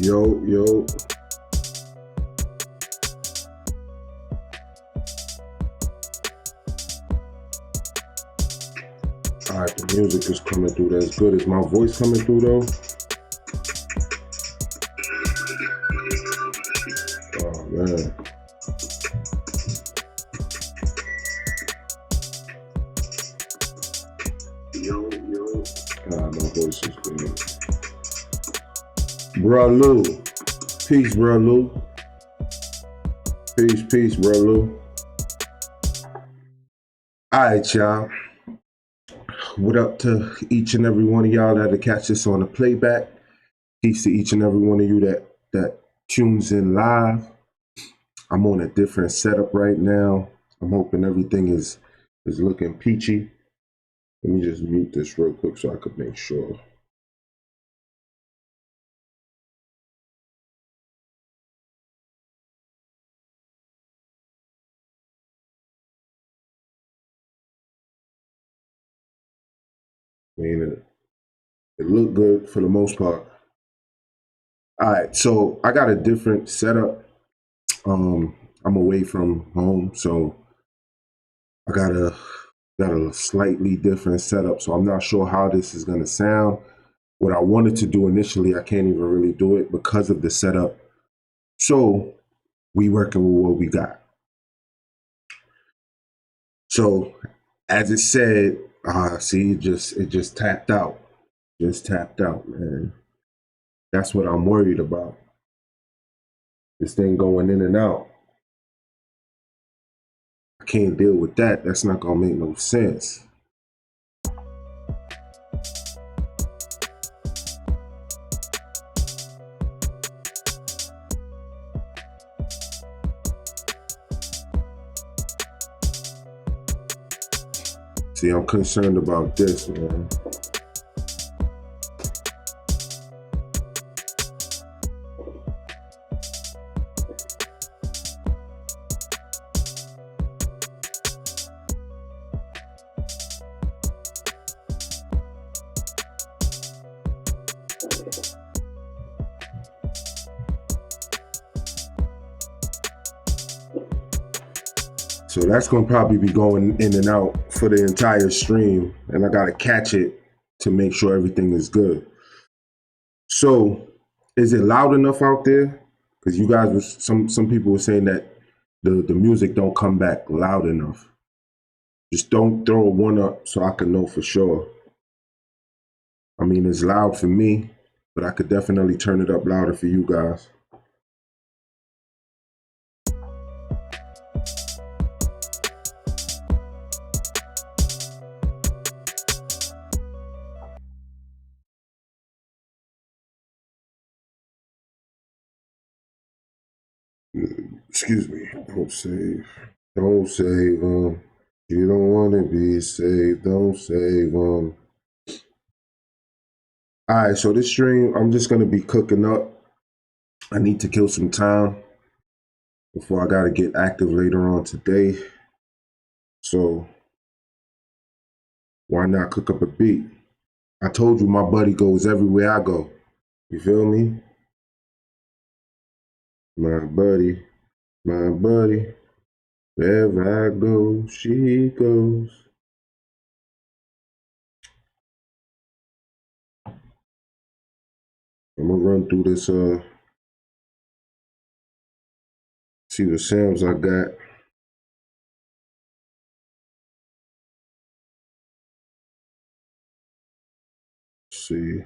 Yo, yo. All right, the music is coming through. That's good. Is my voice coming through though? Oh man. Yo, yo. Ah, my voice is good. Bruh Lou. Peace, bruh Lou. Peace, bruh Lou. All right, y'all. What up to each and every one of y'all that'll catch this on the playback? Peace to each and every one of you that tunes in live. I'm on a different setup right now. I'm hoping everything is looking peachy. Let me just mute this real quick so I could make sure. I mean, it looked good for the most part. All right, so I got a different setup. I'm away from home, so I got a slightly different setup. So I'm not sure how this is gonna sound. What I wanted to do initially, I can't even really do it because of the setup. So we working with what we got. So as it said, see, it just tapped out. Just tapped out, man. That's what I'm worried about. This thing going in and out. I can't deal with that. That's not gonna make no sense. See, I'm concerned about this, man. So that's gonna probably be going in and out for the entire stream, and I gotta catch it to make sure everything is good. So, is it loud enough out there? Because you guys was some people were saying that the music don't come back loud enough. Just don't throw a one up so I can know for sure. I mean, it's loud for me, but I could definitely turn it up louder for you guys. Excuse me. Don't save. Don't save them. You don't want to be saved. Don't save them. All right, so this stream, I'm just going to be cooking up. I need to kill some time before I got to get active later on today. So why not cook up a beat? I told you my buddy goes everywhere I go. You feel me? My buddy, wherever I go, she goes. I'm gonna run through this, see the sounds I got. See.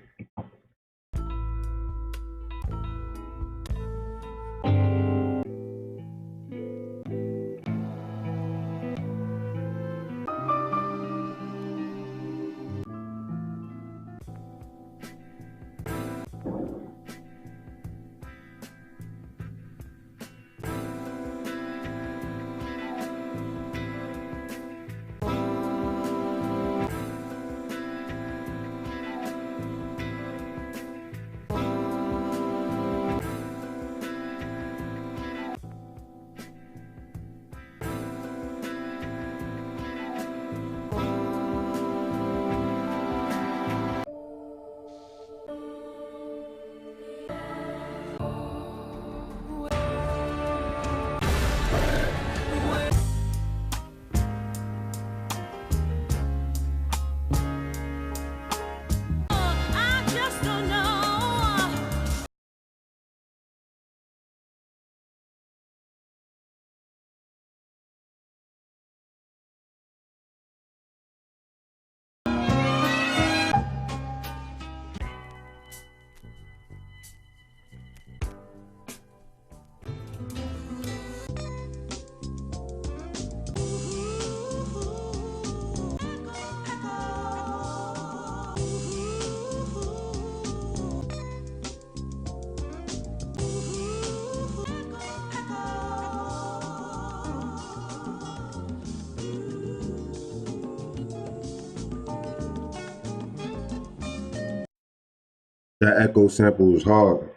That echo sample is hard,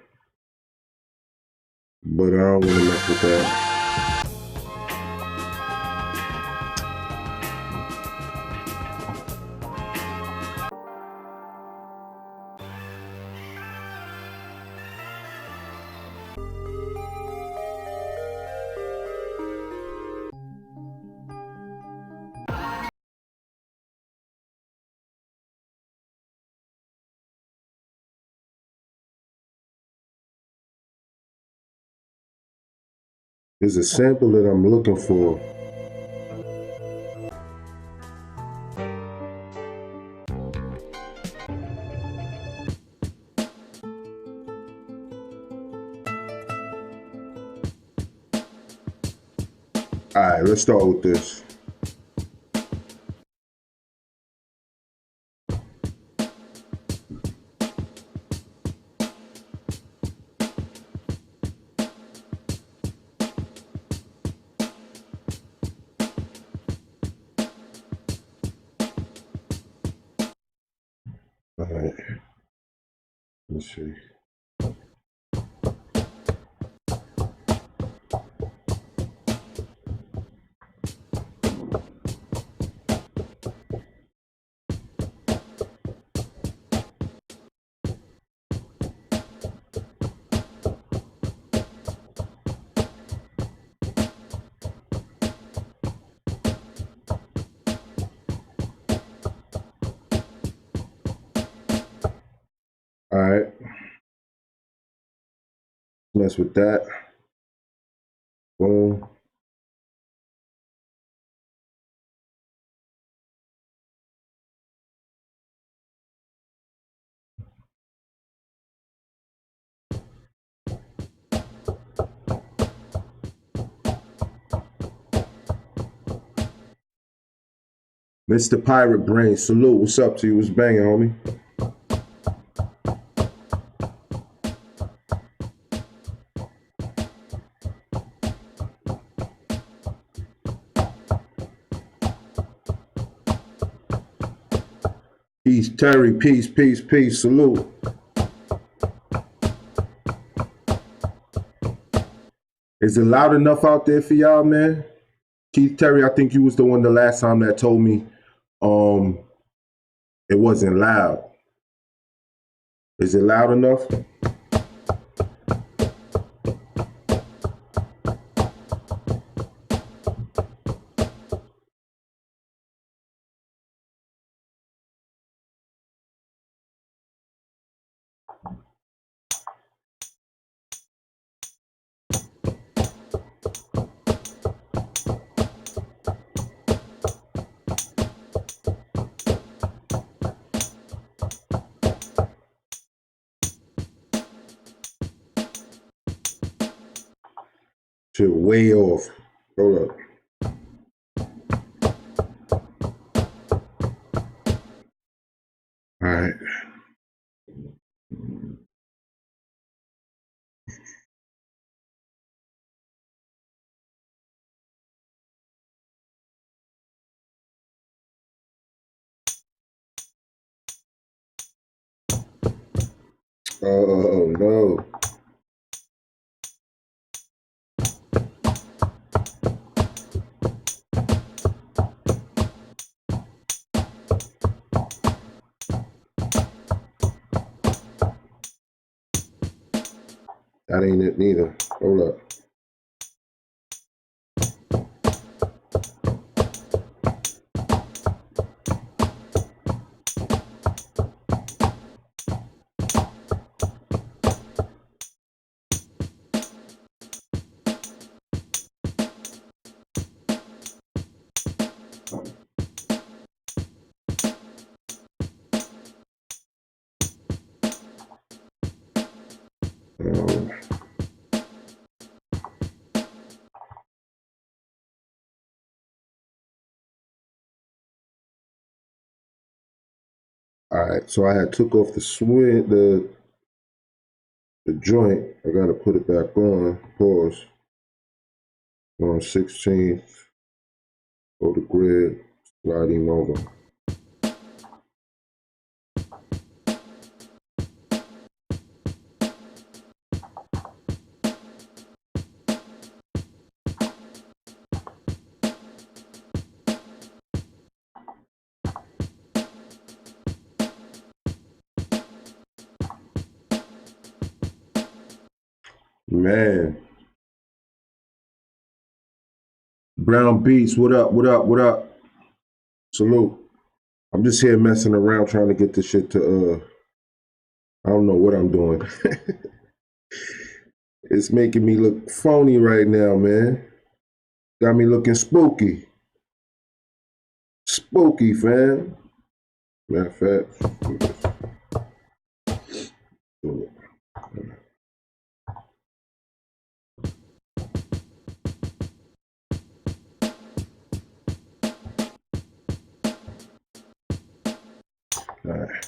but I don't want to mess with that. There's a sample that I'm looking for. All right, let's start with this. All right, let's see. All right, mess with that. Boom. Mr. Pirate Brain, salute. What's up to you? What's banging, homie? Peace, Terry. Peace, peace, peace. Salute. Is it loud enough out there for y'all, man? Keith Terry, I think you was the one the last time that told me it wasn't loud. Is it loud enough? Shit, way off. Hold up. All right. Oh no. That ain't it neither. Hold up. All right, so I had took off the swing, the joint. I gotta put it back on. Pause. On 16th. Go to grid. Slide him over. Man. Brown Beats, what up, what up, what up? Salute. I'm just here messing around trying to get this shit to I don't know what I'm doing. It's making me look phony right now, man. Got me looking spooky. Spooky, fam. Matter of fact. All right.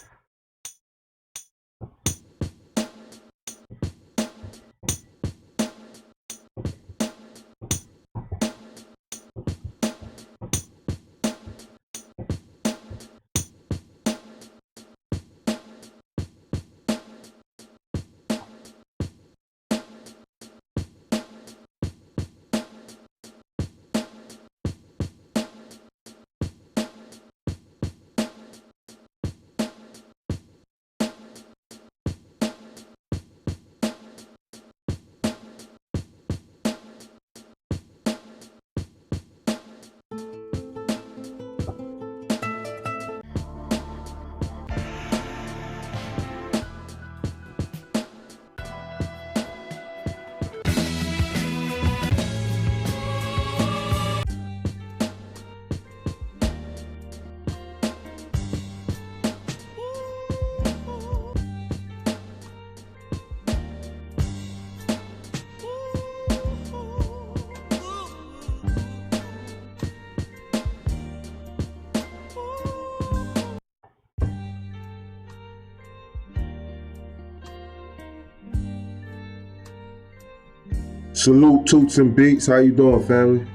Salute, Toots and Beats. How you doing, family?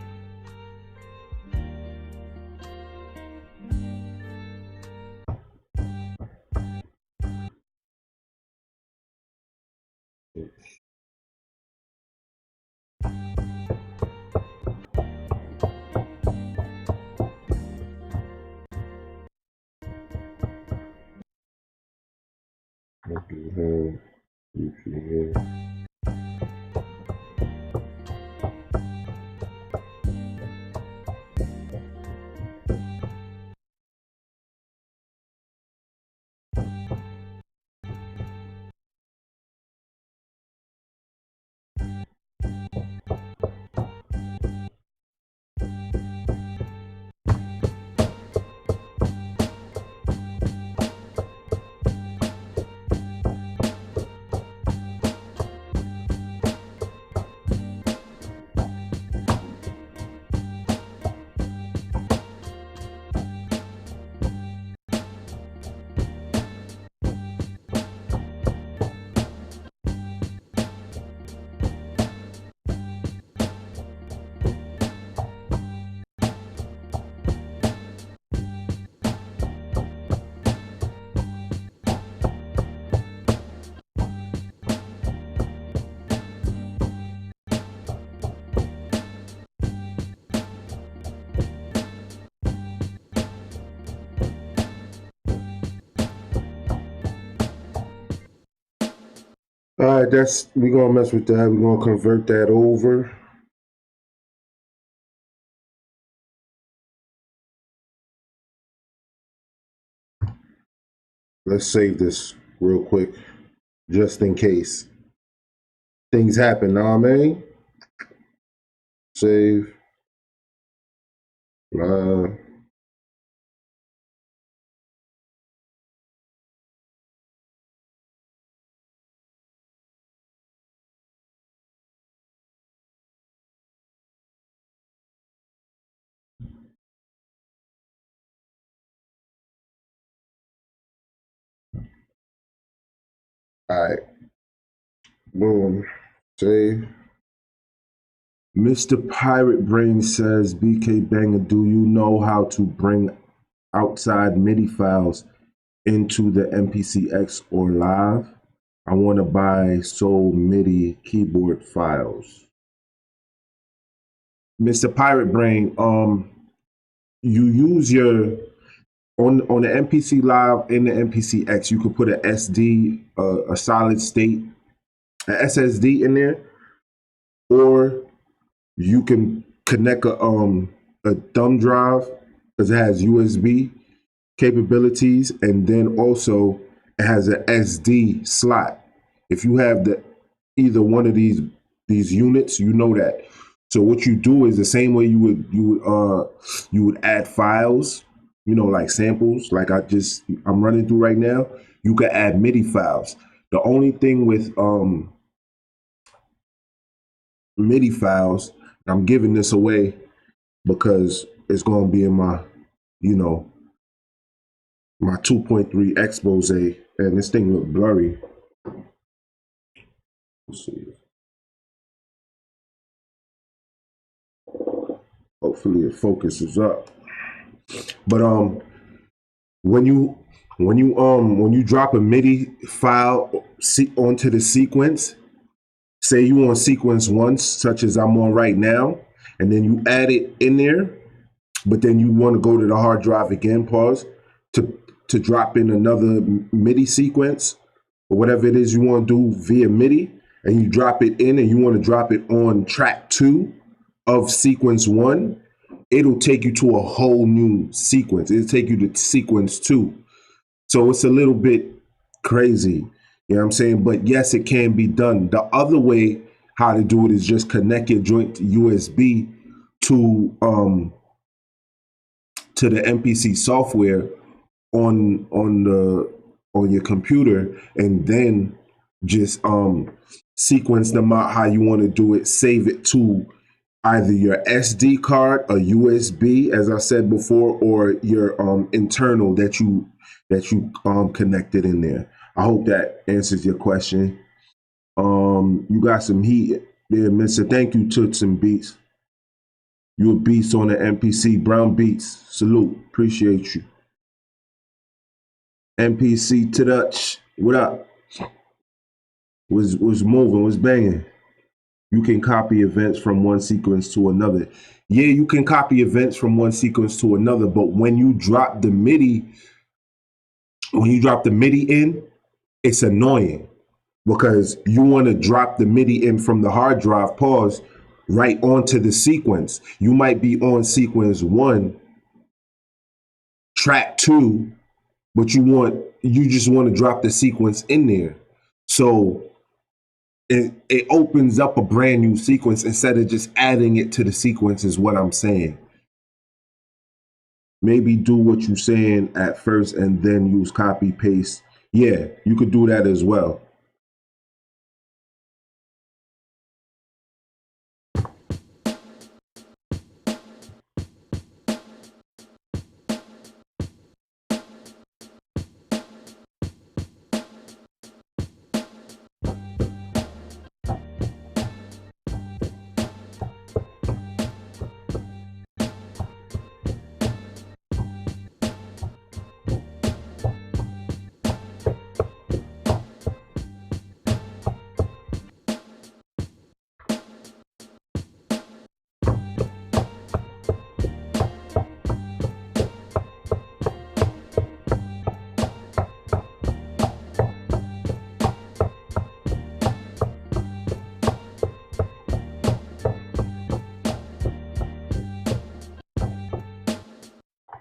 All right, we're gonna mess with that. We're gonna convert that over. Let's save this real quick, just in case things happen. Know what I mean? Save. All right. Boom. Save. Mr. Pirate Brain says, BK Banga, do you know how to bring outside MIDI files into the MPCX or live? I want to buy Soul MIDI keyboard files. Mr. Pirate Brain, you use your on the MPC Live and the MPCX, you could put a SD, a solid state, an SSD in there, or you can connect a thumb drive because it has USB capabilities, and then also it has an SD slot. If you have the either one of these units, you know that. So what you do is the same way you would add files, you know, like samples, like I'm running through right now. You could add MIDI files. The only thing with MIDI files, I'm giving this away because it's going to be in my, you know, my 2.3 expose, and this thing look blurry. Let's see. Hopefully it focuses up. But when you drop a MIDI file onto the sequence, say you on sequence one, such as I'm on right now, and then you add it in there, but then you want to go to the hard drive again, pause, to drop in another MIDI sequence or whatever it is you want to do via MIDI, and you drop it in and you want to drop it on track 2 of sequence 1, it'll take you to a whole new sequence. It'll take you to sequence 2. So it's a little bit crazy, you know what I'm saying? But yes, it can be done. The other way how to do it is just connect your joint USB to the MPC software on your computer, and then just sequence them out how you want to do it. Save it to either your SD card, a USB, as I said before, or your internal that you connected in there. I hope that answers your question. You got some heat there, Mister. Thank you, Toots and Beats. You a beast on the MPC. Brown Beats. Salute. Appreciate you. MPC to Dutch. What up? Was moving, was banging. You can copy events from one sequence to another. Yeah, you can copy events from one sequence to another, but when you drop the MIDI in, it's annoying because you want to drop the MIDI in from the hard drive, pause, right onto the sequence. You might be on sequence 1, track 2, but you just want to drop the sequence in there. So it opens up a brand new sequence instead of just adding it to the sequence, is what I'm saying. Maybe do what you're saying at first and then use copy paste. Yeah, you could do that as well.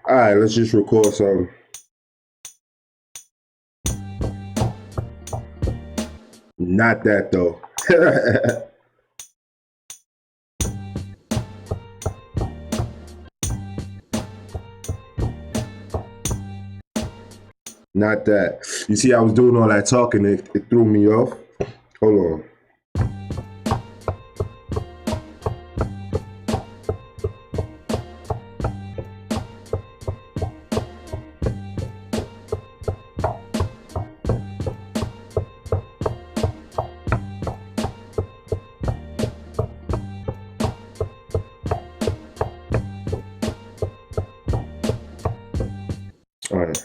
All right, let's just record some. Not that though. Not that. You see, I was doing all that talking, it threw me off. Hold on. All right.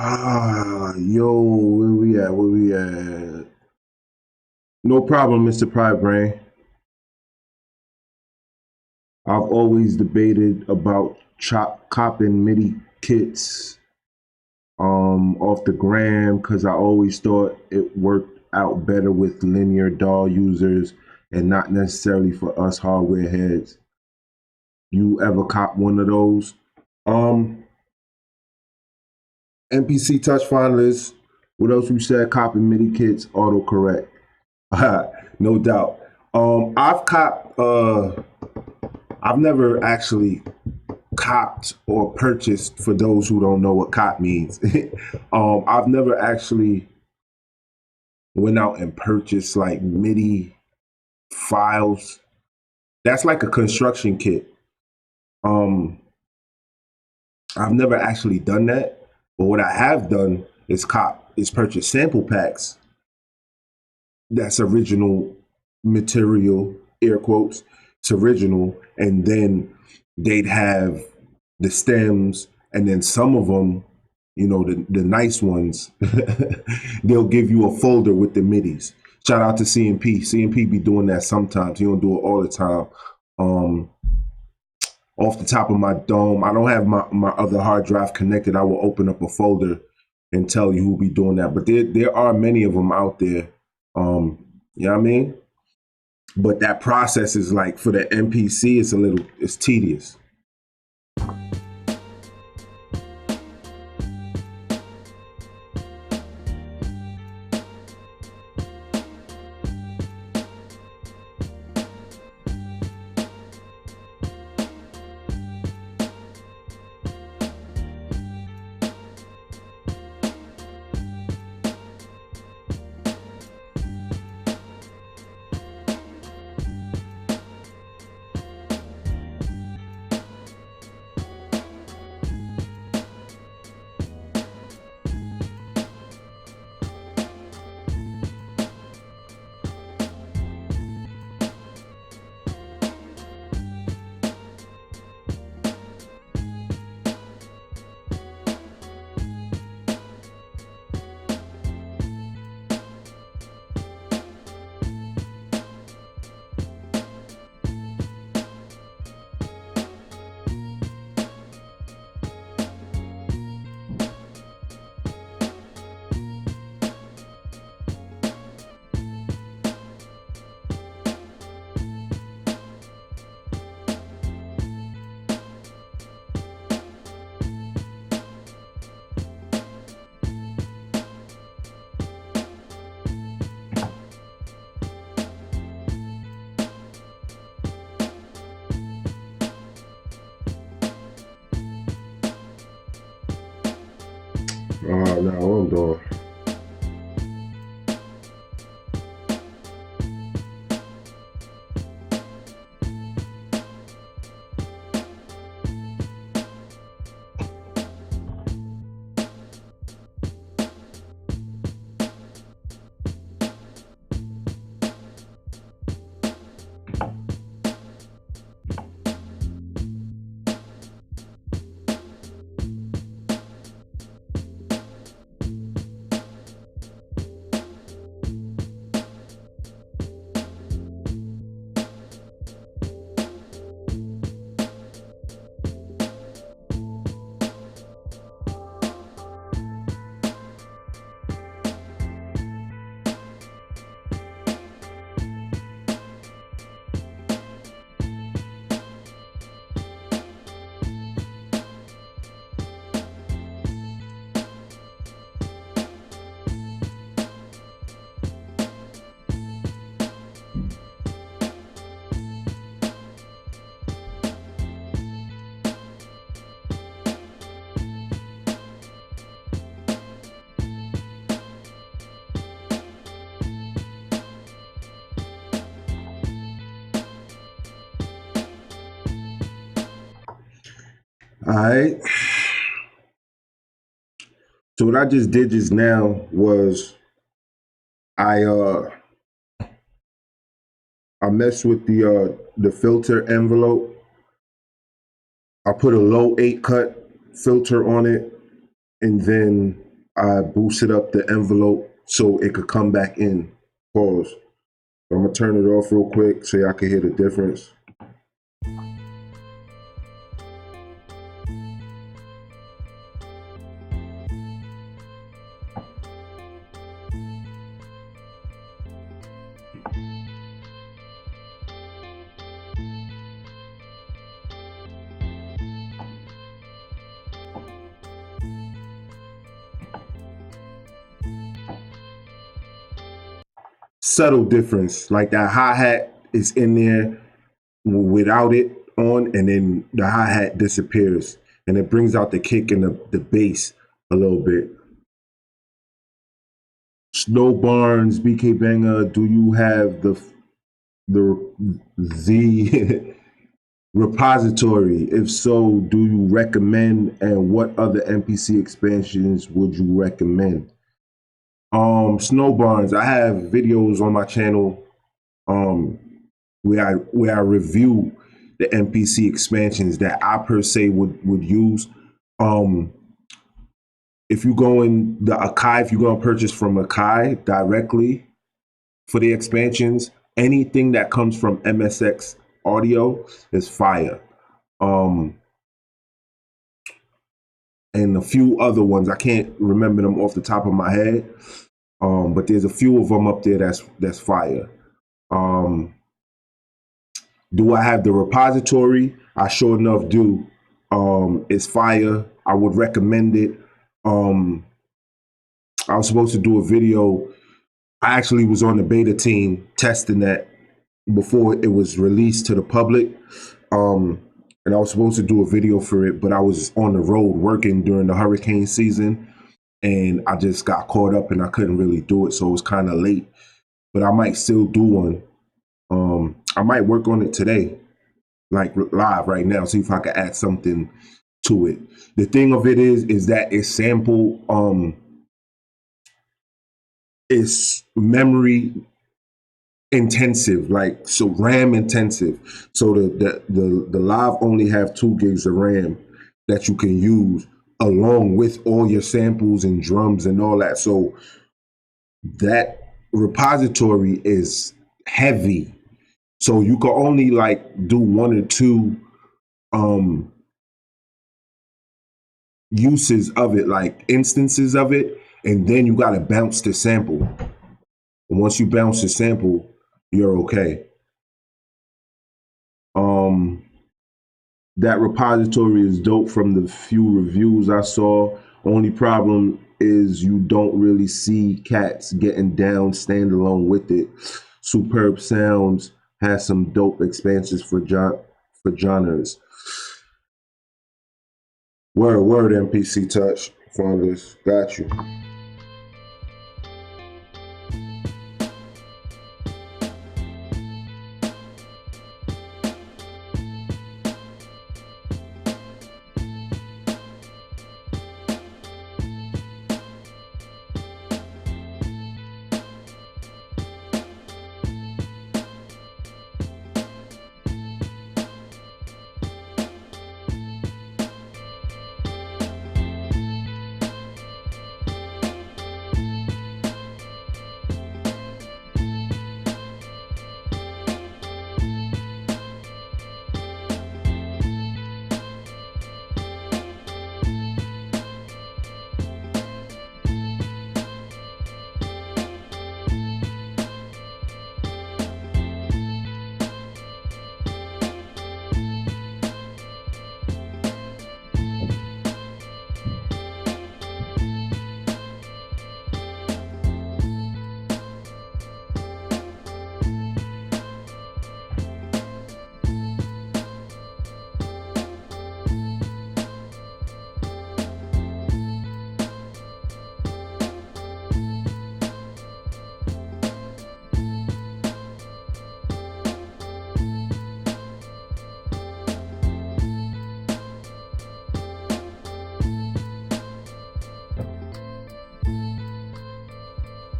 Yo, where we at? Where we at? No problem, Mr. Pride Brain. I've always debated about copping MIDI kits off the gram because I always thought it worked out better with linear DAW users and not necessarily for us hardware heads. You ever cop one of those? Um, MPC touch finders. What else you said? Copping MIDI kits, autocorrect. No doubt. I've copped. I've never actually copped or purchased. For those who don't know what cop means, I've never actually went out and purchased like MIDI files. That's like a construction kit. Um, I've never actually done that, but what I have done is purchase sample packs. That's original material, air quotes. It's original, and then they'd have the stems, and then some of them, the nice ones, they'll give you a folder with the midis. Shout out to CMP. CMP be doing that sometimes. He don't do it all the time. Um, Off the top of my dome, I don't have my other hard drive connected. I will open up a folder and tell you who be doing that. But there are many of them out there. You know what I mean? But that process is like for the MPC, it's tedious. No, I'm doing. All right. So what I just did just now was I uh I messed with the filter envelope. I put a low 8 cut filter on it, and then I boosted up the envelope so it could come back in. Pause. I'm gonna turn it off real quick so y'all can hear the difference. Subtle difference, like that hi-hat is in there without it on, and then the hi-hat disappears and it brings out the kick and the bass a little bit. Snow Barnes, BK Banga, do you have the repository? If so, do you recommend, and what other MPC expansions would you recommend? Snow Barnes, I have videos on my channel where I review the MPC expansions that I per se would use. If you go in the Akai, if you're gonna purchase from Akai directly for the expansions, anything that comes from MSX Audio is fire. And a few other ones, I can't remember them off the top of my head, but there's a few of them up there that's fire. Do I have the repository? I sure enough do. It's fire. I would recommend it. I was supposed to do a video. I actually was on the beta team testing that before it was released to the public. And I was supposed to do a video for it, but I was on the road working during the hurricane season, and I just got caught up and I couldn't really do it. So it was kind of late, but I might still do one. I might work on it today, like live right now, see if I can add something to it. The thing of it is that it's sample, it's memory intensive, like so RAM intensive. So the live only have 2 gigs of RAM that you can use along with all your samples and drums and all that. So that repository is heavy. So you can only like do 1 or 2 uses of it, like instances of it, and then you got to bounce the sample. And once you bounce the sample, you're okay. That repository is dope from the few reviews I saw. Only problem is you don't really see cats getting down standalone with it. Superb Sounds has some dope expansions for genres. Word, MPC Touch. Funders, got you.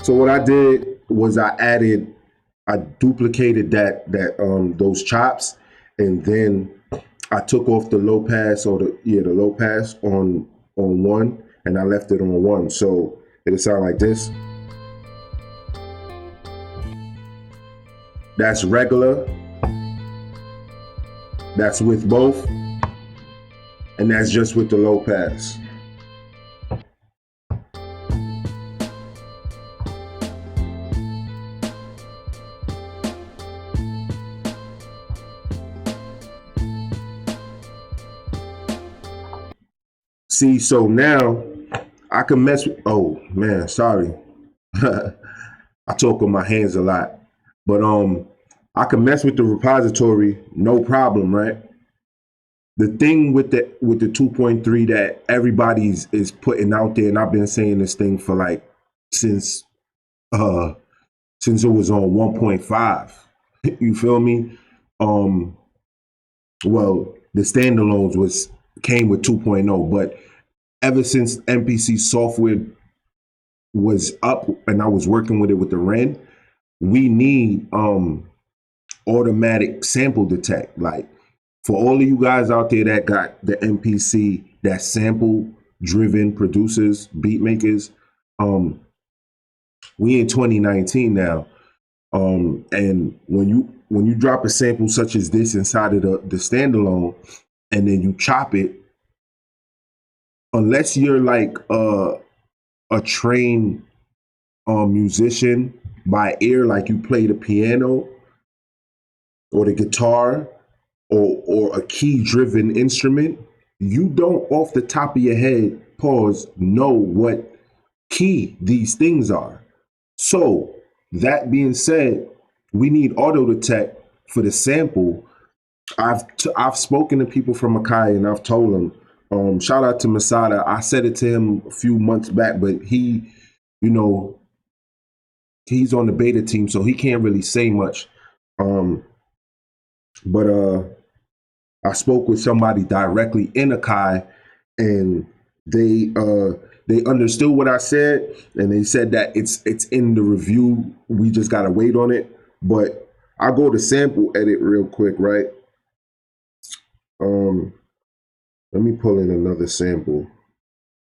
So what I did was I duplicated those chops, and then I took off the low pass or the low pass on one, and I left it on 1. So it'll sound like this. That's regular. That's with both. And that's just with the low pass. See, so now I can mess with, oh man, sorry. I talk with my hands a lot. But I can mess with the repository, no problem, right? The thing with the 2.3 that everybody's is putting out there, and I've been saying this thing for like since it was on 1.5. You feel me? Well, the standalones came with 2.0, but ever since MPC software was up and I was working with it with the REN, we need automatic sample detect. Like for all of you guys out there that got the MPC, that sample driven producers, beat makers, we in 2019 now. And when you drop a sample such as this inside of the standalone and then you chop it, unless you're like a trained musician by ear, like you play the piano or the guitar or a key driven instrument, you don't off the top of your head, know what key these things are. So that being said, we need auto detect for the sample. I've spoken to people from Makai and I've told them, shout out to Masada. I said it to him a few months back, but he, he's on the beta team, so he can't really say much. But I spoke with somebody directly in Akai, and they understood what I said, and they said that it's in the review. We just gotta wait on it. But I'll go to sample edit real quick, right? Let me pull in another sample.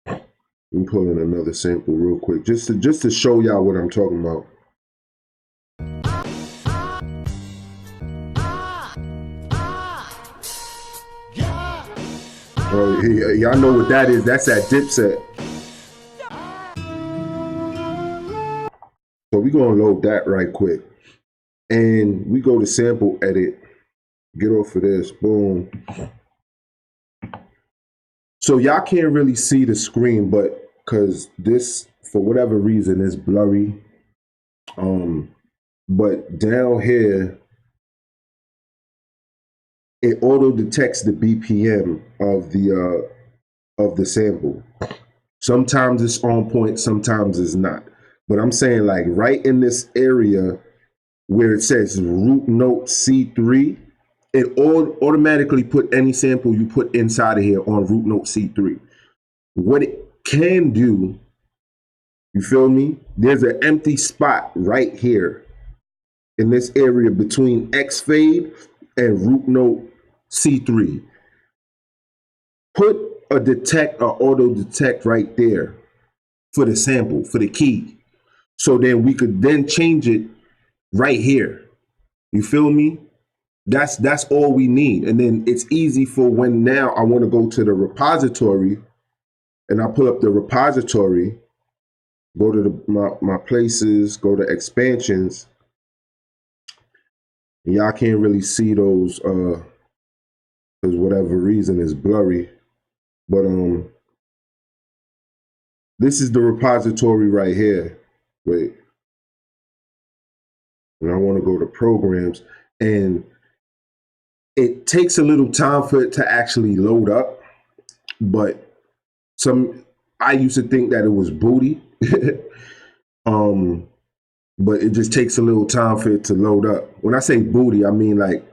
Let me pull in another sample real quick, just to show y'all what I'm talking about. Oh, y'all know what that is. That's that Dipset. So we're going to load that right quick. And we go to sample edit. Get off of this. Boom. So y'all can't really see the screen, but because this, for whatever reason, is blurry. But down here, it auto detects the BPM of the sample. Sometimes it's on point, sometimes it's not. But I'm saying like right in this area where it says root note C3, it automatically put any sample you put inside of here on root note C3. What it can do, you feel me? There's an empty spot right here in this area between X fade and root note C3. Put a auto detect right there for the sample, for the key. So then we could then change it right here. You feel me? That's all we need. And then it's easy for when now I want to go to the repository and I pull up the repository, go to my places, go to expansions. And y'all can't really see those because whatever reason is blurry. But this is the repository right here. Wait. And I want to go to programs, and it takes a little time for it to actually load up. But I used to think that it was booty. But it just takes a little time for it to load up. When I say booty, I mean like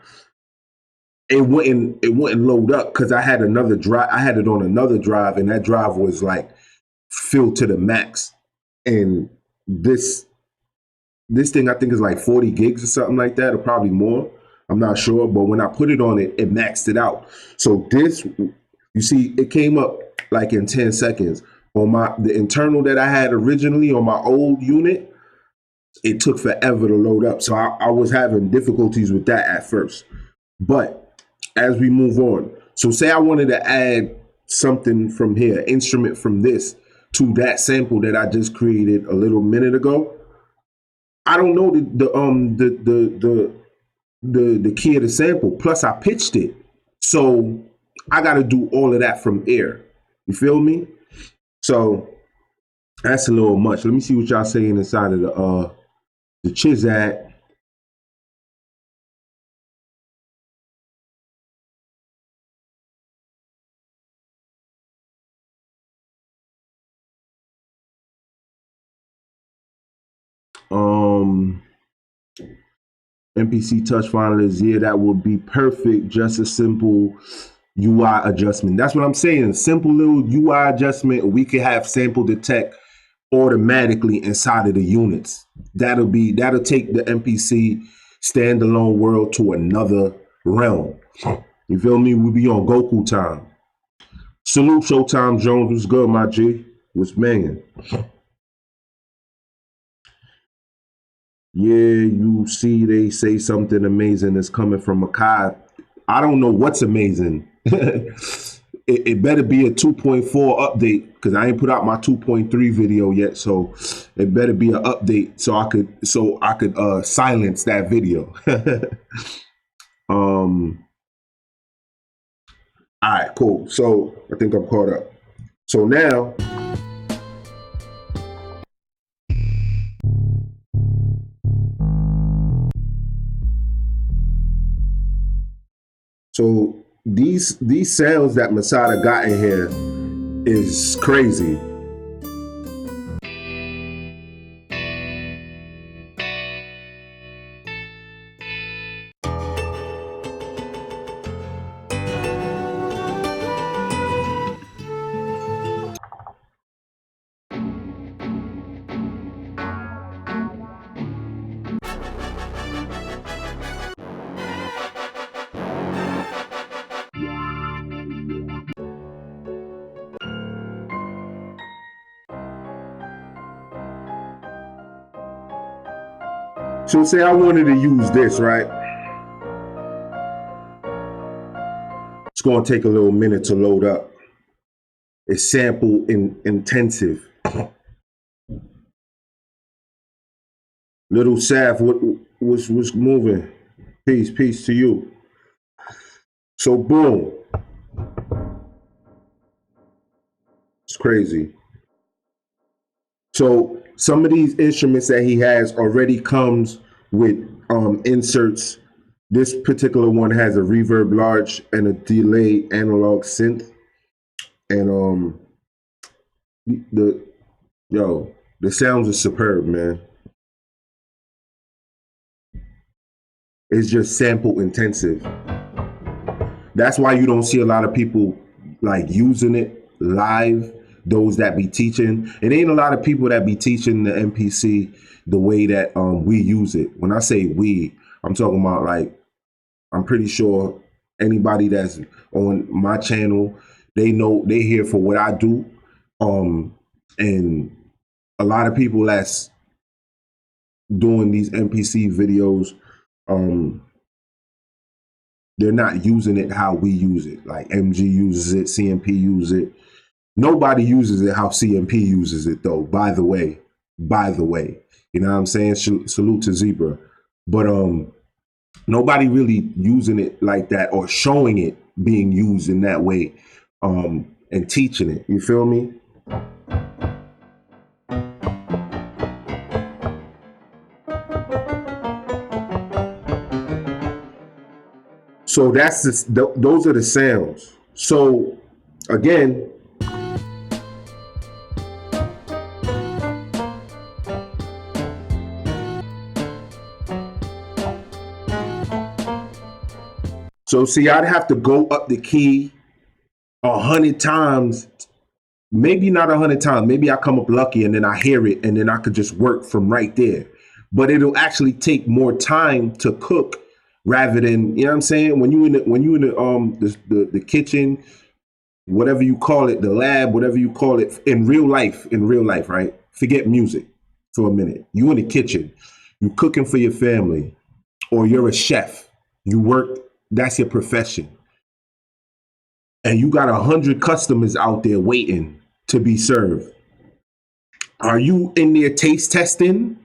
it wouldn't load up because I had another drive. I had it on another drive, and that drive was like filled to the max. And this thing I think is like 40 gigs or something like that, or probably more. I'm not sure, but when I put it on it, it maxed it out. So this, you see, it came up like in 10 seconds. On the internal that I had originally on my old unit, it took forever to load up. So I was having difficulties with that at first. But as we move on, so say I wanted to add something from here, instrument from this to that sample that I just created a little minute ago. I don't know the key of the sample. Plus I pitched it. So I got to do all of that from air. You feel me? So that's a little much. Let me see what y'all saying inside of the Chizat. MPC touch finalists, yeah, that would be perfect. Just a simple UI adjustment. That's what I'm saying. Simple little UI adjustment. We could have sample detect automatically inside of the units. That'll take the MPC standalone world to another realm. You feel me? We be on Goku time. Salute Showtime Jones. What's good, my G? What's banging? Yeah, you see, they say something amazing is coming from Makai. I don't know what's amazing. It better be a 2.4 update because I ain't put out my 2.3 video yet. So it better be an update so I could silence that video. All right, cool. So I think I'm caught up. So now. So these sounds that Masada got in here is crazy. So say I wanted to use this, right? It's going to take a little minute to load up. It's sample intensive. Little Saf, what's moving? Peace to you. So boom. It's crazy. So some of these instruments that he has already comes with inserts. This particular one has a reverb large and a delay analog synth. And the sounds are superb, man. It's just sample intensive. That's why you don't see a lot of people like using it live. Those that be teaching, it ain't a lot of people that be teaching the MPC the way that we use it. When I say we, I'm talking about like, I'm pretty sure anybody that's on my channel, they know they here for what I do. And a lot of people that's doing these MPC videos, they're not using it how we use it. Like MG uses it, CMP uses it. Nobody uses it how CMP uses it, though, by the way. You know what I'm saying? Salute to Zebra. But nobody really using it like that or showing it being used in that way and teaching it. You feel me? So those are the sounds. So again, so see, I'd have to go up the key 100 times, maybe not 100 times. Maybe I come up lucky and then I hear it and then I could just work from right there. But it'll actually take more time to cook rather than, you know what I'm saying? When you in the kitchen, whatever you call it, the lab, whatever you call it, in real life, right? Forget music for a minute. You in the kitchen, you cooking for your family, or you're a chef. You work, that's your profession. And you got 100 customers out there waiting to be served. Are you in there taste testing?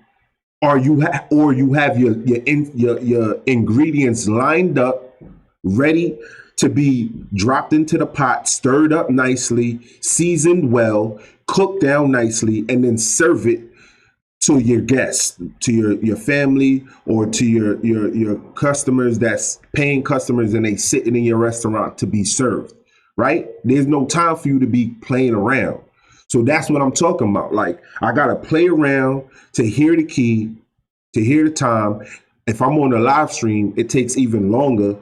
Or you have your ingredients lined up, ready to be dropped into the pot, stirred up nicely, seasoned well, cooked down nicely, and then serve it to your guests, to your family, or to your customers that's paying customers and they sitting in your restaurant to be served, right? There's no time for you to be playing around. So that's what I'm talking about. Like, I gotta play around to hear the key, to hear the time. If I'm on a live stream, it takes even longer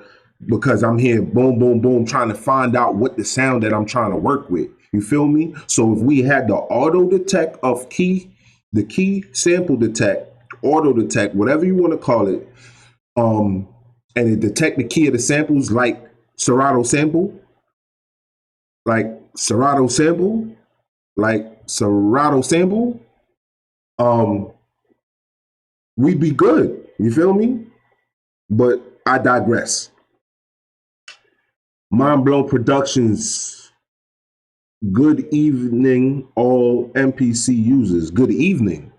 because I'm here boom, boom, boom, trying to find out what the sound that I'm trying to work with. You feel me? So if we had the auto detect of key, the key sample detect, auto detect, whatever you want to call it, and it detect the key of the samples like Serato sample, like Serato sample, like Serato sample, um, we'd be good. You feel me? But I digress. Mind Blown Productions. Good evening, all MPC users. Good evening.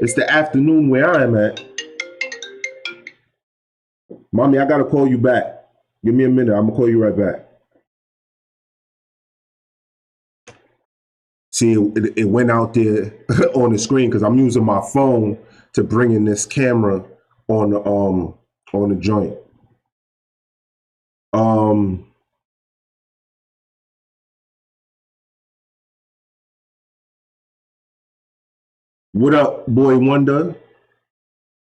It's the afternoon where I am at. Mommy, I gotta call you back. Give me a minute. I'm gonna call you right back. See, it went out there on the screen because I'm using my phone to bring in this camera on the joint. Um, what up, boy Wonder?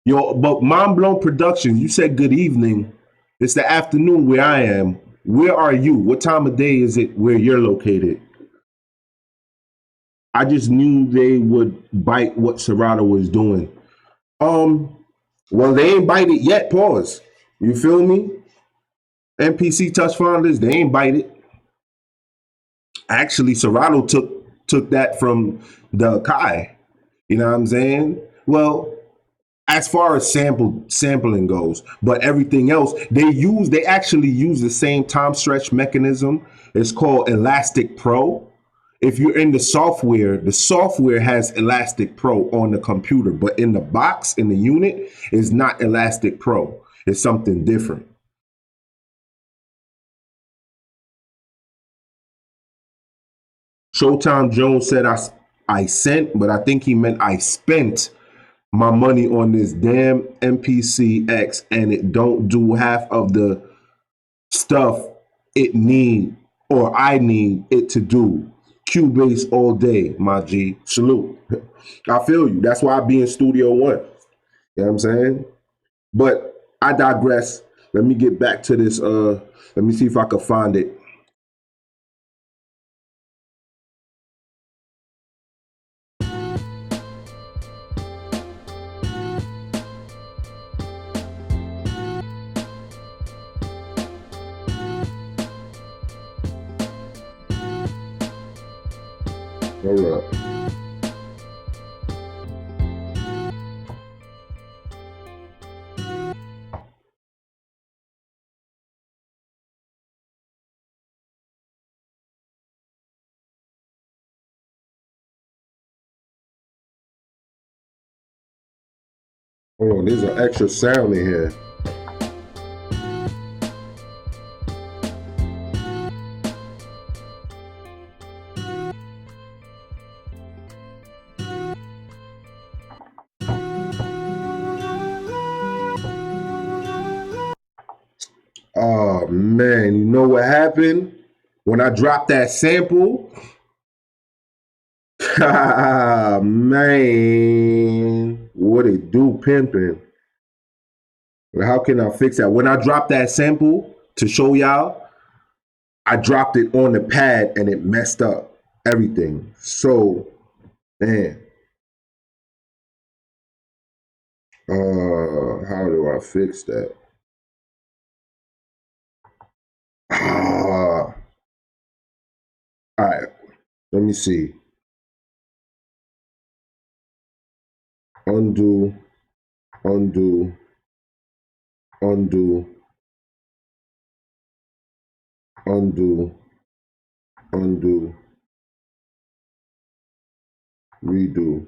Yo, but Mind Blown Productions, you said good evening. It's the afternoon where I am. Where are you? What time of day is it where you're located? I just knew they would bite what Serato was doing. Um, well, they ain't bite it yet. Pause. You feel me? MPC touch finders, they ain't bite it. Actually, Serato took that from the Kai. You know what I'm saying? Well, as far as sampling goes, but everything else they actually use the same time stretch mechanism. It's called Elastic Pro. If you're in the software has Elastic Pro on the computer, but in the box, in the unit, is not Elastic Pro. It's something different. Showtime Jones said I sent, but I think he meant I spent my money on this damn MPC X and it don't do half of the stuff it need or I need it to do. Cubase all day, my G. Salute. I feel you. That's why I be in Studio One. You know what I'm saying? But I digress. Let me get back to this. Let me see if I can find it. Hold up. Hold on. There's an extra sound in here. Oh man, you know what happened? When I dropped that sample, man, what it do, pimping? How can I fix that? When I dropped that sample to show y'all, I dropped it on the pad and it messed up everything. So, man, how do I fix that? Ah, Let me see. Undo, undo, undo, undo, undo, redo.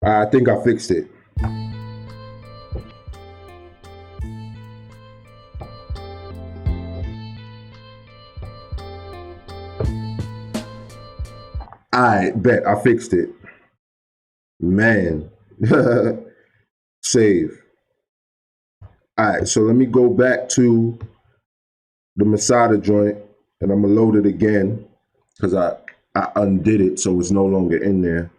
I think I fixed it. I bet I fixed it. Man. Save. All right, so let me go back to the Masada joint and I'm gonna load it again because I undid it so it's no longer in there.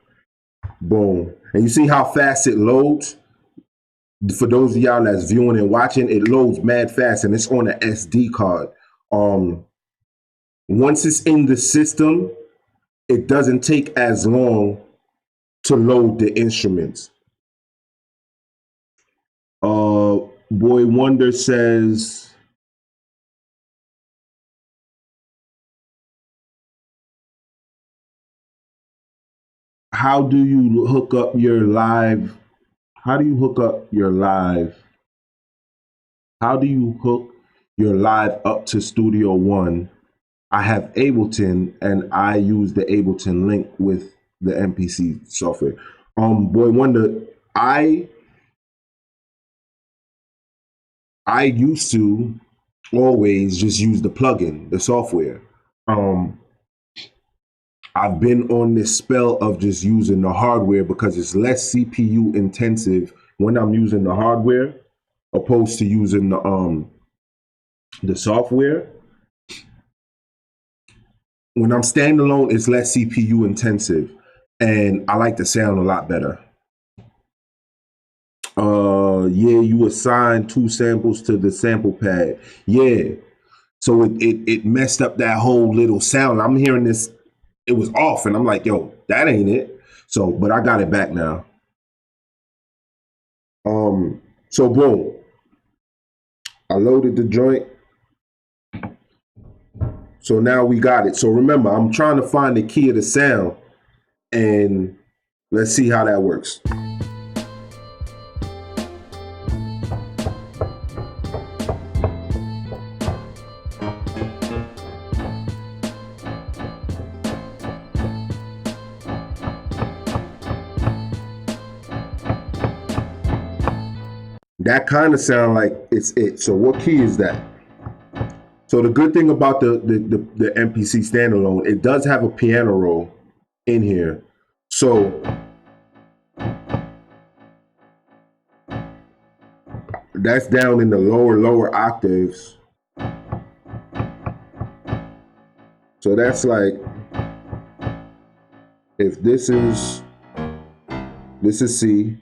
Boom. And you see how fast it loads? For those of y'all that's viewing and watching, it loads mad fast and it's on an SD card. Once it's in the system, it doesn't take as long to load the instruments. Boy Wonder says, how do you hook up your live? How do you hook up your live? How do you hook your live up to Studio One? I have Ableton and I use the Ableton link with the MPC software. Boy Wonder, I used to always just use the plugin, the software. I've been on this spell of just using the hardware because it's less CPU intensive when I'm using the hardware opposed to using the software. When I'm standalone, it's less CPU intensive and I like the sound a lot better. Yeah, you assign 2 samples to the sample pad. Yeah. So it messed up that whole little sound. I'm hearing this, it was off, and I'm like, yo, that ain't it. So, but I got it back now. So boom. I loaded the joint. So now we got it. So remember, I'm trying to find the key of the sound, and let's see how that works. That kind of sound like it's it. So what key is that? So the good thing about the MPC standalone, it does have a piano roll in here. So that's down in the lower octaves. So that's like, if this is C.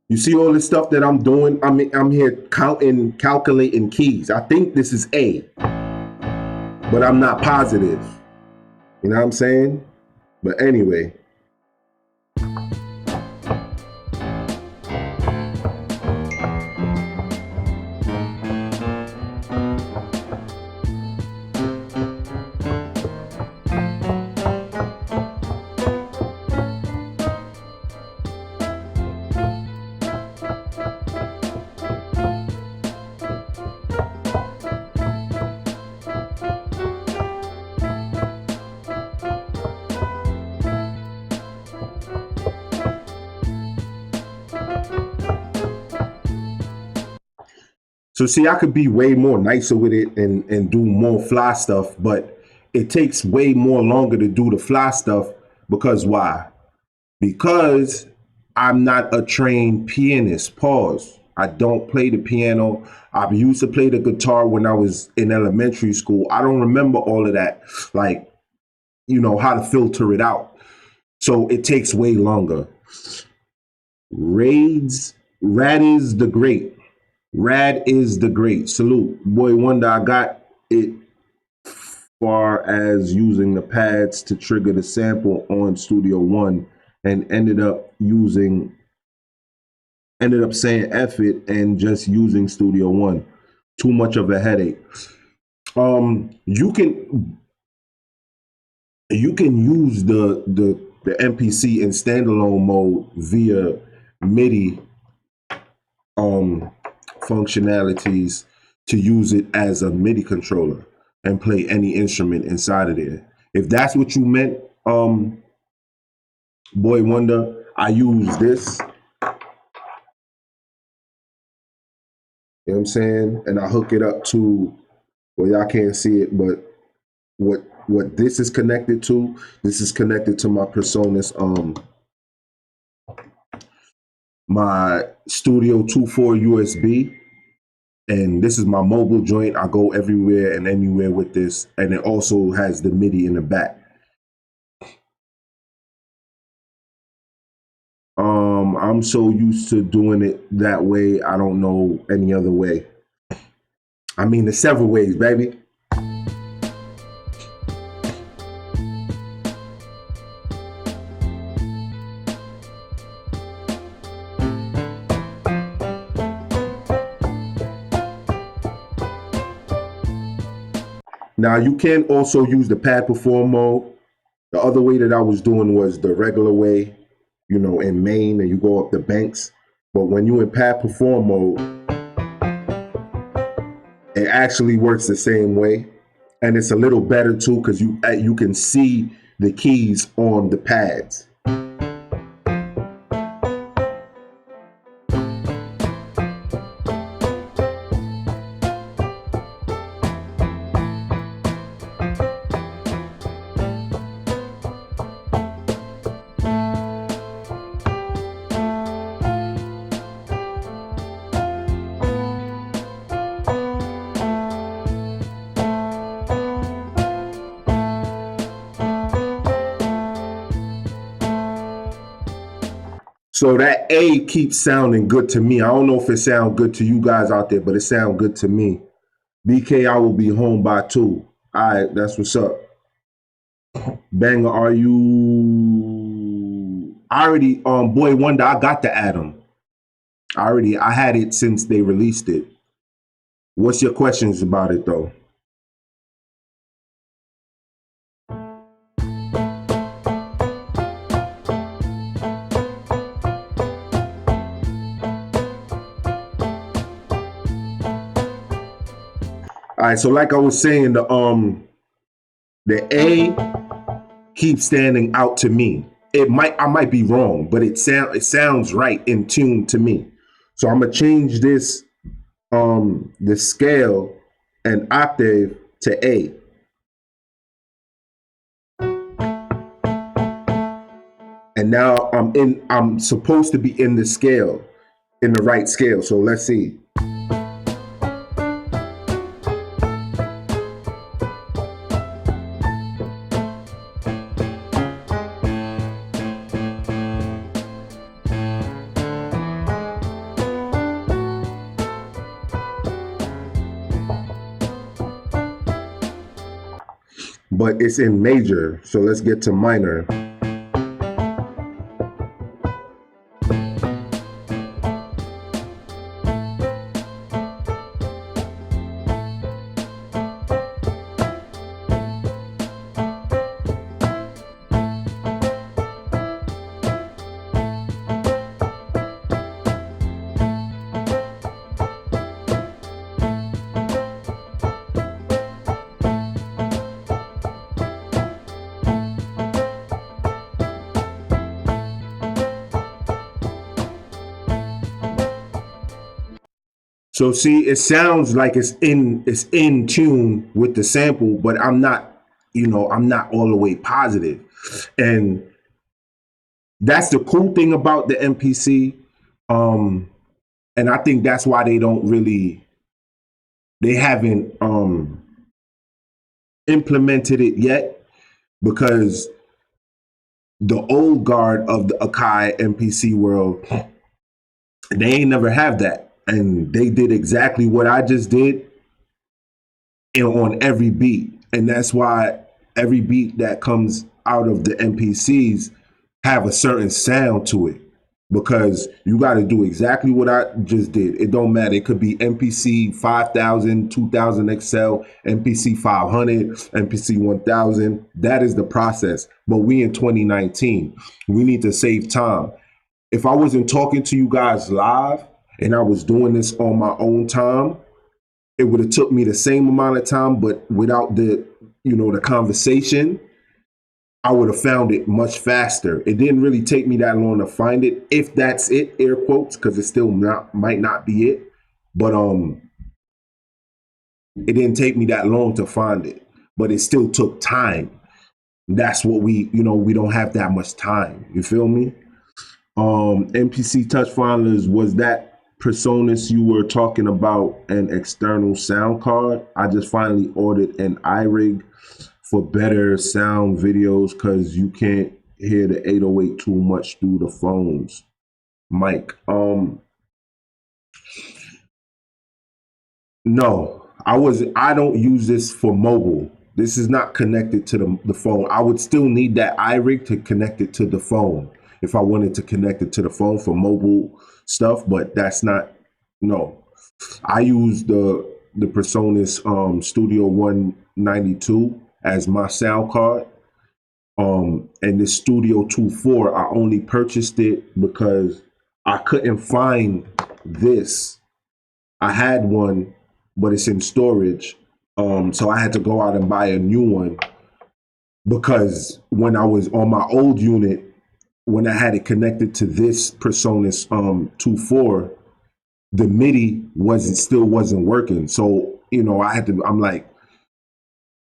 You see all this stuff that I'm doing? I'm here calculating keys. I think this is A, but I'm not positive. You know what I'm saying? But anyway. So see, I could be way more nicer with it and do more fly stuff, but it takes way more longer to do the fly stuff because why? Because I'm not a trained pianist. Pause. I don't play the piano. I used to play the guitar when I was in elementary school. I don't remember all of that, like, how to filter it out. So it takes way longer. Rad is the great. Rad is the great. Salute. Boy Wonder, I got it far as using the pads to trigger the sample on Studio One and ended up saying F it and just using Studio One. Too much of a headache. You can use the MPC in standalone mode via MIDI functionalities to use it as a MIDI controller and play any instrument inside of there. If that's what you meant, Boy Wonder, I use this. You know what I'm saying? And I hook it up to, well, y'all can't see it, but what this is connected to, this is connected to my Personas, my Studio 2.4 USB. And this is my mobile joint. I go everywhere and anywhere with this. And it also has the MIDI in the back. I'm so used to doing it that way. I don't know any other way. I mean, there's several ways, baby. Now, you can also use the pad perform mode. The other way that I was doing was the regular way, in main, and you go up the banks. But when you in pad perform mode, it actually works the same way. And it's a little better too, because you can see the keys on the pads. So that A keeps sounding good to me. I don't know if it sounds good to you guys out there, but it sounds good to me. BK, I will be home by 2. All right, that's what's up. Banga, are you? I already, Boy Wonder, I got the Atom. I had it since they released it. What's your questions about it though? All right, so like I was saying, the A keeps standing out to me. I might be wrong, but it sounds right in tune to me. So I'm gonna change this the scale and octave to A. And now I'm supposed to be in the scale, in the right scale. So let's see. But it's in major, so let's get to minor. So see, it sounds like it's in tune with the sample, but I'm not all the way positive. And that's the cool thing about the MPC. And I think that's why they haven't implemented it yet, because the old guard of the Akai MPC world, they ain't never have that. And they did exactly what I just did and on every beat. And that's why every beat that comes out of the MPCs have a certain sound to it, because you got to do exactly what I just did. It don't matter. It could be MPC 5000, 2000 XL, MPC 500, MPC 1000. That is the process. But we in 2019, we need to save time. If I wasn't talking to you guys live and I was doing this on my own time, it would have took me the same amount of time, but without the conversation, I would have found it much faster. It didn't really take me that long to find it, if that's it, air quotes, because it still might not be it. But it didn't take me that long to find it, but it still took time. That's what we don't have that much time. You feel me? MPC Touch Finders, was that Personas you were talking about an external sound card? I just finally ordered an iRig for better sound videos because you can't hear the 808 too much through the phones. Mike, no, I don't use this for mobile. This is not connected to the phone. I would still need that iRig to connect it to the phone if I wanted to connect it to the phone for mobile stuff, but that's not, no. I use the Personas Studio 192 as my sound card. And the Studio 24, I only purchased it because I couldn't find this. I had one, but it's in storage. So I had to go out and buy a new one, because when I was on my old unit, when I had it connected to this Personas 24, the MIDI still wasn't working. So, I'm like,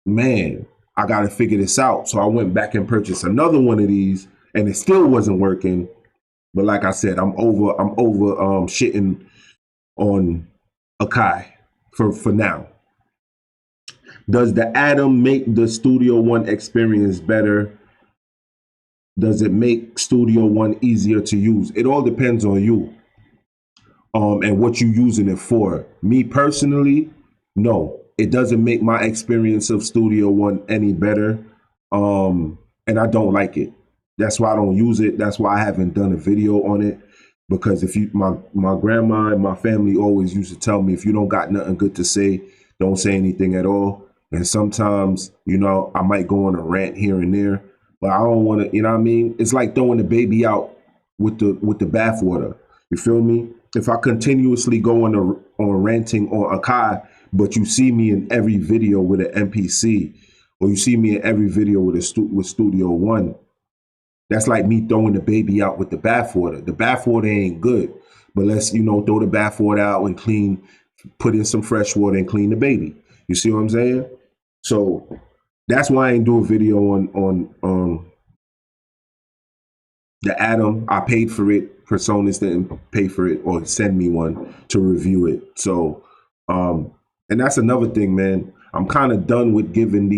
man, I got to figure this out. So I went back and purchased another one of these, and it still wasn't working. But like I said, I'm over shitting on Akai for now. Does the Atom make the Studio One experience better? Does it make Studio One easier to use? It all depends on you, and what you're using it for. Me personally, no, it doesn't make my experience of Studio One any better, and I don't like it. That's why I don't use it. That's why I haven't done a video on it. Because my grandma and my family always used to tell me, if you don't got nothing good to say, don't say anything at all. And sometimes, I might go on a rant here and there, but I don't want to, you know what I mean? It's like throwing the baby out with the bathwater. You feel me? If I continuously go on ranting on Akai, but you see me in every video with an MPC, or you see me in every video with with Studio One, that's like me throwing the baby out with the bathwater. The bathwater ain't good, but let's throw the bathwater out and put in some fresh water and clean the baby. You see what I'm saying? So that's why I ain't do a video on the Atom. I paid for it. Personas didn't pay for it or send me one to review it. So, and that's another thing, man. I'm kind of done with giving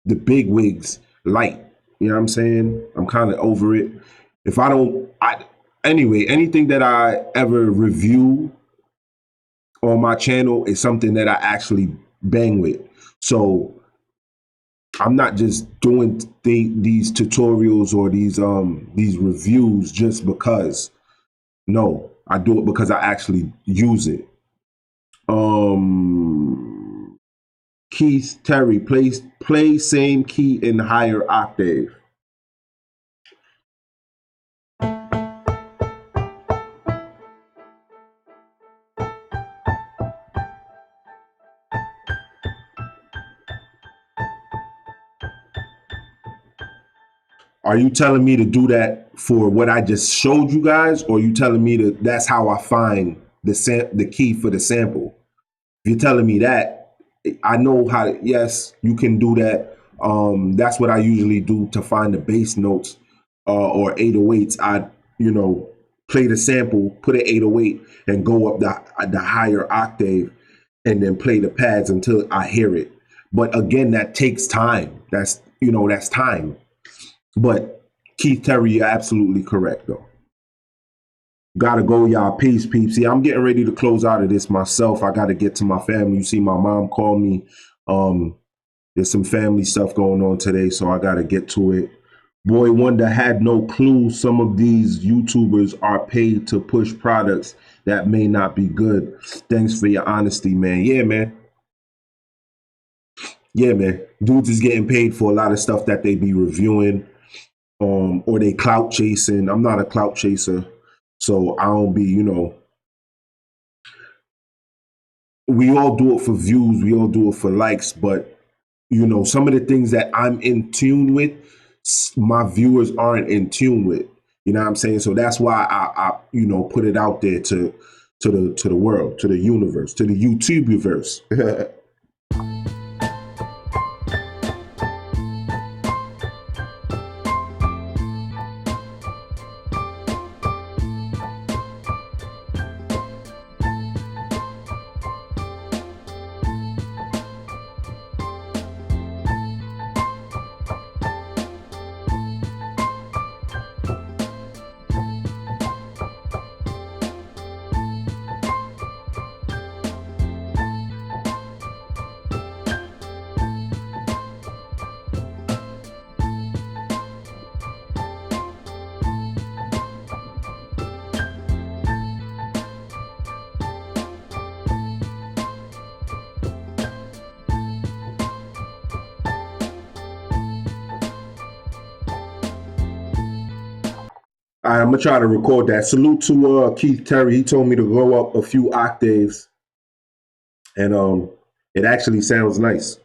the big wigs light. You know what I'm saying? I'm kind of over it. Anyway, anything that I ever review on my channel is something that I actually bang with. So I'm not just doing these tutorials or these reviews just because. No, I do it because I actually use it. Keith Terry, play same key in higher octave. Are you telling me to do that for what I just showed you guys, or are you telling me that's how I find the key for the sample? If you're telling me that, I know how. Yes, you can do that. That's what I usually do to find the bass notes or 808s. play the sample, put an 808, and go up the higher octave, and then play the pads until I hear it. But again, that takes time. That's time. But Keith Terry, you're absolutely correct though. Gotta go, y'all. Peace, peeps. See, I'm getting ready to close out of this myself. I gotta get to my family. You see, my mom called me. There's some family stuff going on today, so I gotta get to it. Boy Wonder had no clue some of these YouTubers are paid to push products that may not be good. Thanks for your honesty, man. Yeah, man. Yeah, man. Dudes is getting paid for a lot of stuff that they be reviewing, or they clout chasing. I'm not a clout chaser, so I don't be, we all do it for views, we all do it for likes, but some of the things that I'm in tune with, my viewers aren't in tune with. You know what I'm saying? So that's why I put it out there to the world, to the universe, to the YouTube universe. All right, I'm gonna try to record that. Salute to Keith Terry. He told me to go up a few octaves, and it actually sounds nice.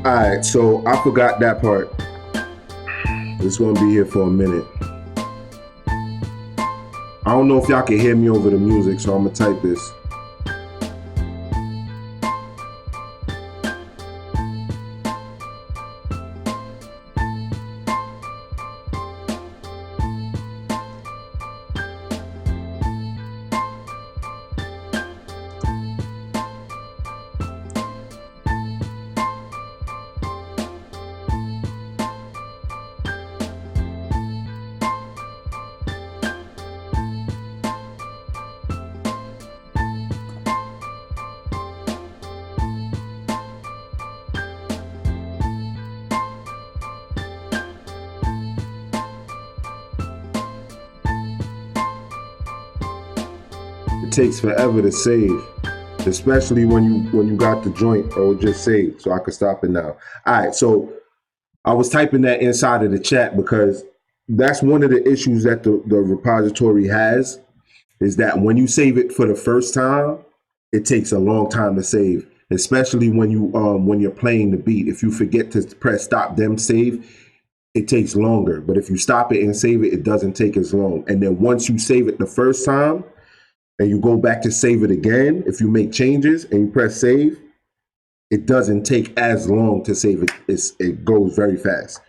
All right, so I forgot that part. It's gonna be here for a minute. I don't know if y'all can hear me over the music, so I'm gonna type this. It takes forever to save, especially when you got the joint. Or just save, so I can stop it now. All right, so I was typing that inside of the chat because that's one of the issues that the repository has, is that when you save it for the first time, it takes a long time to save, especially when you're playing the beat. If you forget to press stop then save, it takes longer. But if you stop it and save it, it doesn't take as long. And then once you save it the first time and you go back to save it again, if you make changes and you press save, it doesn't take as long to save it. It goes very fast.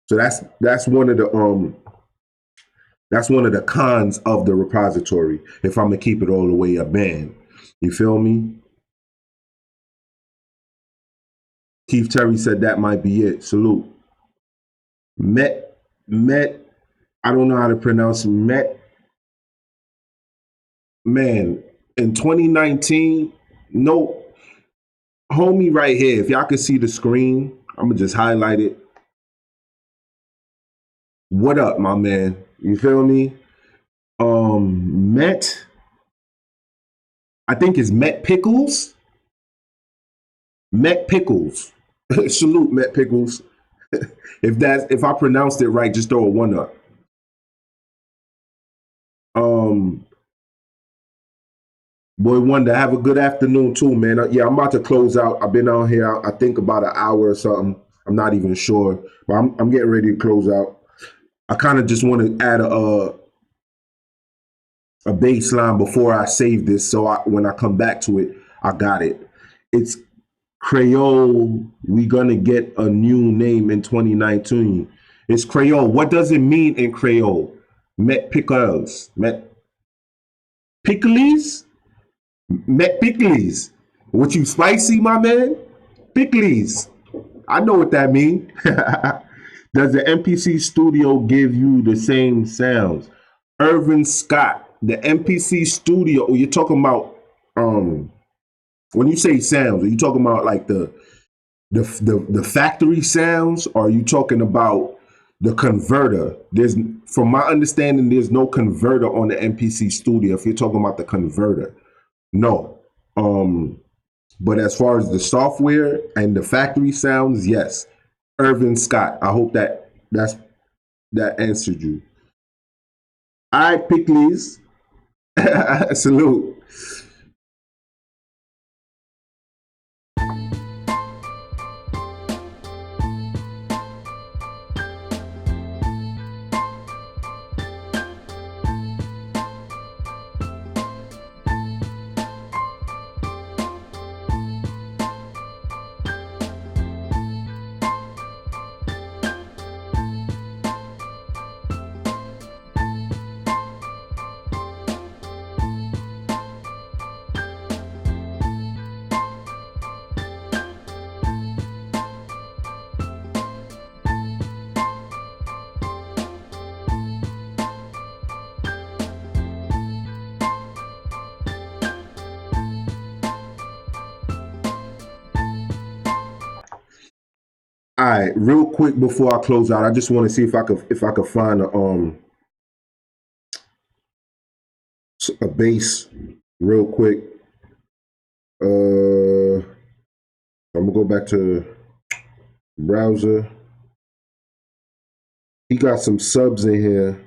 So that's one of the cons of the repository, if I'm gonna keep it all the way a band. You feel me? Keith Terry said that might be it. Salute. Met, I don't know how to pronounce Met. Man, in 2019, no, homie right here, if y'all can see the screen, I'm gonna just highlight it. What up, my man? You feel me? Met, I think it's Met Pickles. Met Pickles. Salute, Met Pickles. If I pronounced it right, just throw a one up. Um, Boy Wonder, have a good afternoon too, man. Yeah, I'm about to close out. I've been out here, I think about an hour or something. I'm not even sure, but I'm getting ready to close out. I kind of just want to add a baseline before I save this, so when I come back to it, I got it. It's Creole. We gonna get a new name in 2019. It's Creole. What does it mean in Creole? Met pickles. Met pickles. Met pickles. What you spicy, my man? Pickles. I know what that means. Does the MPC studio give you the same sounds? Irvin Scott, the MPC studio. You're talking about when you say sounds, are you talking about like the factory sounds, or are you talking about the converter? There's, from my understanding, there's no converter on the MPC studio. If you're talking about the converter, no. But as far as the software and the factory sounds, yes. Irvin Scott. I hope that answered you. All right, Pickles. Salute. All right, real quick before I close out, I just want to see if I could find a base real quick. I'm gonna go back to browser. He got some subs in here.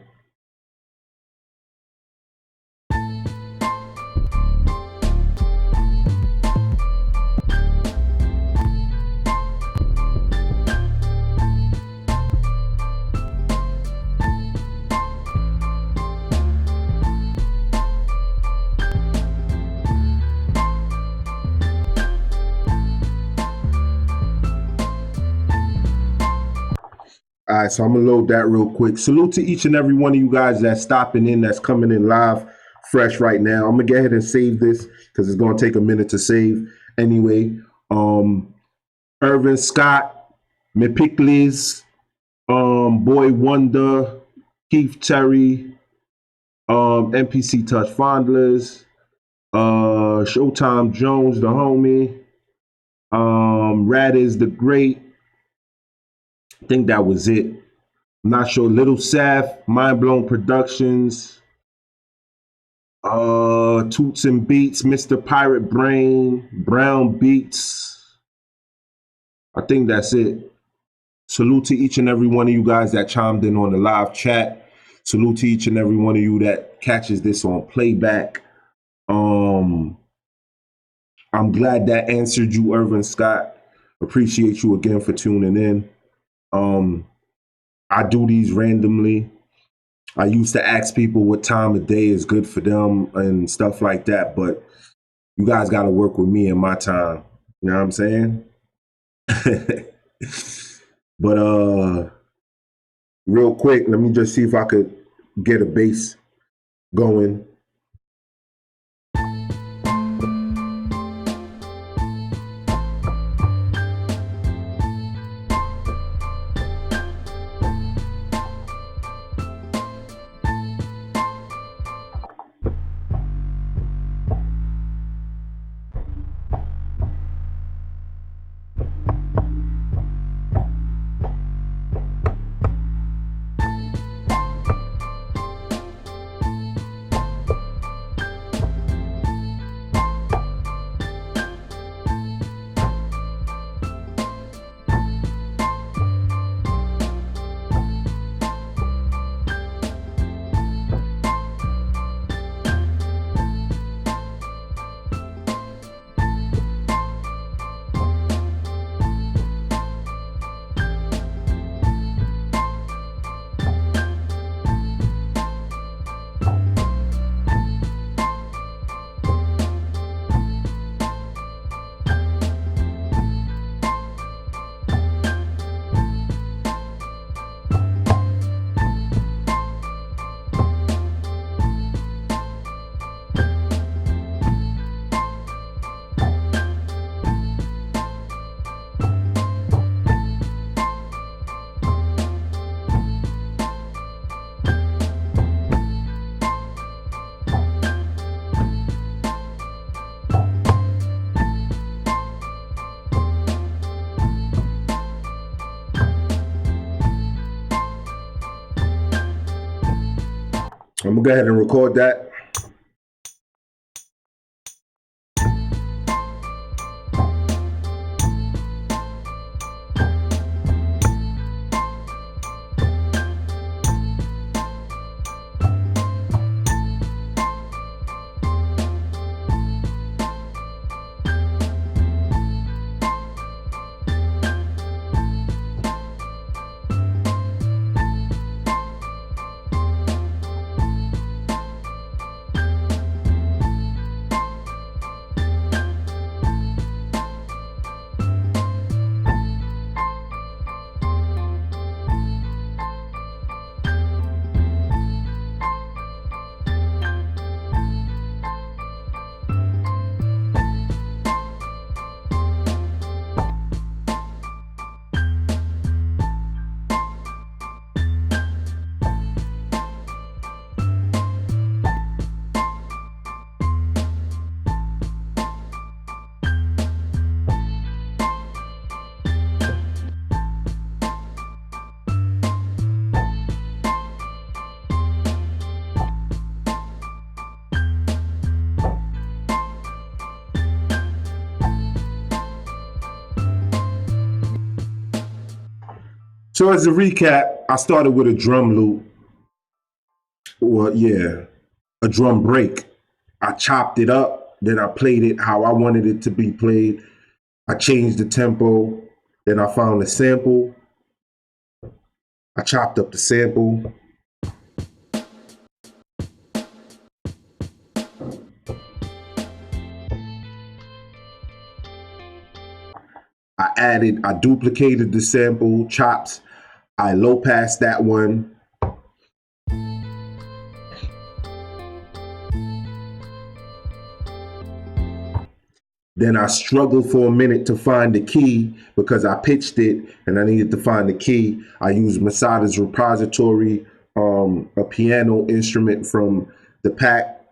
All right, so I'm gonna load that real quick. Salute to each and every one of you guys that's stopping in, that's coming in live, fresh right now. I'm gonna go ahead and save this because it's gonna take a minute to save anyway. Irvin Scott, McPickles, Boy Wonder, Keith Terry, MPC Touch Fondlers, Showtime Jones, the homie, Rad is the Great. I think that was it. I'm not sure. Little Seth, Mind Blown Productions, Toots and Beats, Mr. Pirate Brain, Brown Beats. I think that's it. Salute to each and every one of you guys that chimed in on the live chat. Salute to each and every one of you that catches this on playback. I'm glad that answered you, Irvin Scott. Appreciate you again for tuning in. I do these randomly. I used to ask people what time of day is good for them and stuff like that, but you guys got to work with me and my time. You know what I'm saying? But real quick, let me just see if I could get a bass going. I'm gonna go ahead and record that. So as a recap, I started with a drum loop, or yeah, a drum break. I chopped it up, then I played it how I wanted it to be played. I changed the tempo, then I found a sample. I chopped up the sample. I duplicated the sample chops. I low passed that one. Then I struggled for a minute to find the key because I pitched it and I needed to find the key. I used Masada's repository, a piano instrument from the pack.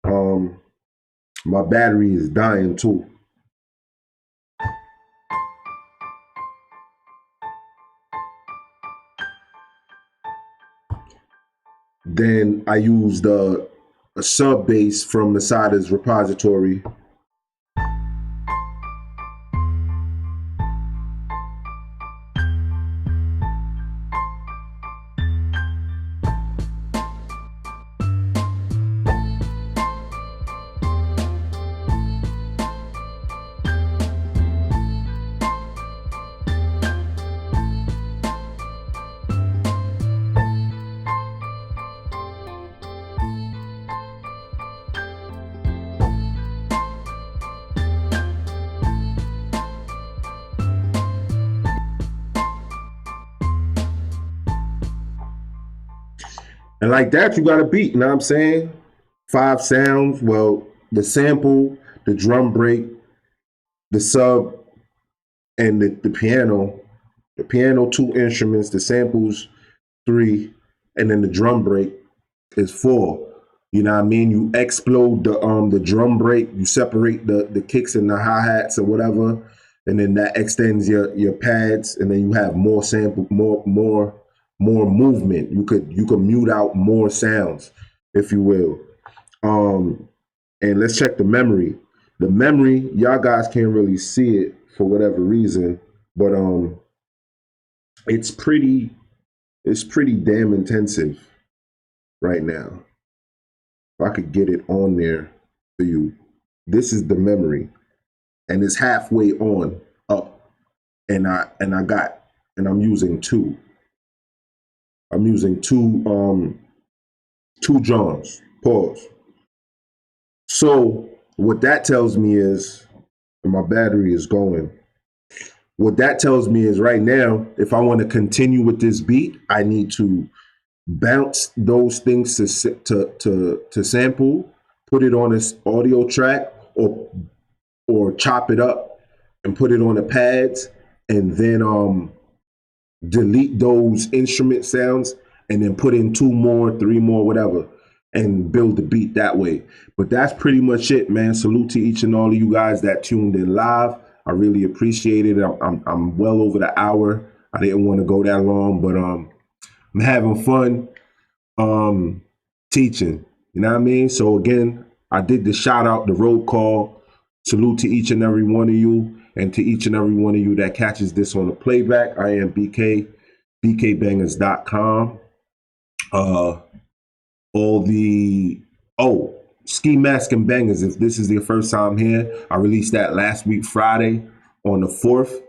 My battery is dying too. Then I used a sub bass from Masada's repository. And like that, you got a beat, you know what I'm saying? 5 sounds, well, the sample, the drum break, the sub, and the piano. The piano, 2 instruments, the samples, 3, and then the drum break is 4. You know what I mean? You explode the drum break, you separate the kicks and the hi-hats or whatever, and then that extends your pads, and then you have more sample, more movement. You could mute out more sounds, if you will. And let's check the memory. The memory, y'all guys can't really see it for whatever reason, but it's pretty damn intensive right now. If I could get it on there for you. This is the memory, and it's halfway on up, and I'm using 2. I'm using two Johns. Pause. So what that tells me is, and my battery is going. What that tells me is right now, if I want to continue with this beat, I need to bounce those things to sample, put it on this audio track, or chop it up and put it on the pads, and then delete those instrument sounds and then put in 2 more, 3 more, whatever, and build the beat that way. But that's pretty much it, man. Salute to each and all of you guys that tuned in live. I really appreciate it. I'm well over the hour. I didn't want to go that long, but I'm having fun. teaching. You know what I mean? So again, I did the shout out, the roll call. Salute to each and every one of you, and to each and every one of you that catches this on the playback. I am BK, bkbangers.com. All the Ski Mask and Bangers. If this is your first time here, I released that last week Friday on the 4th.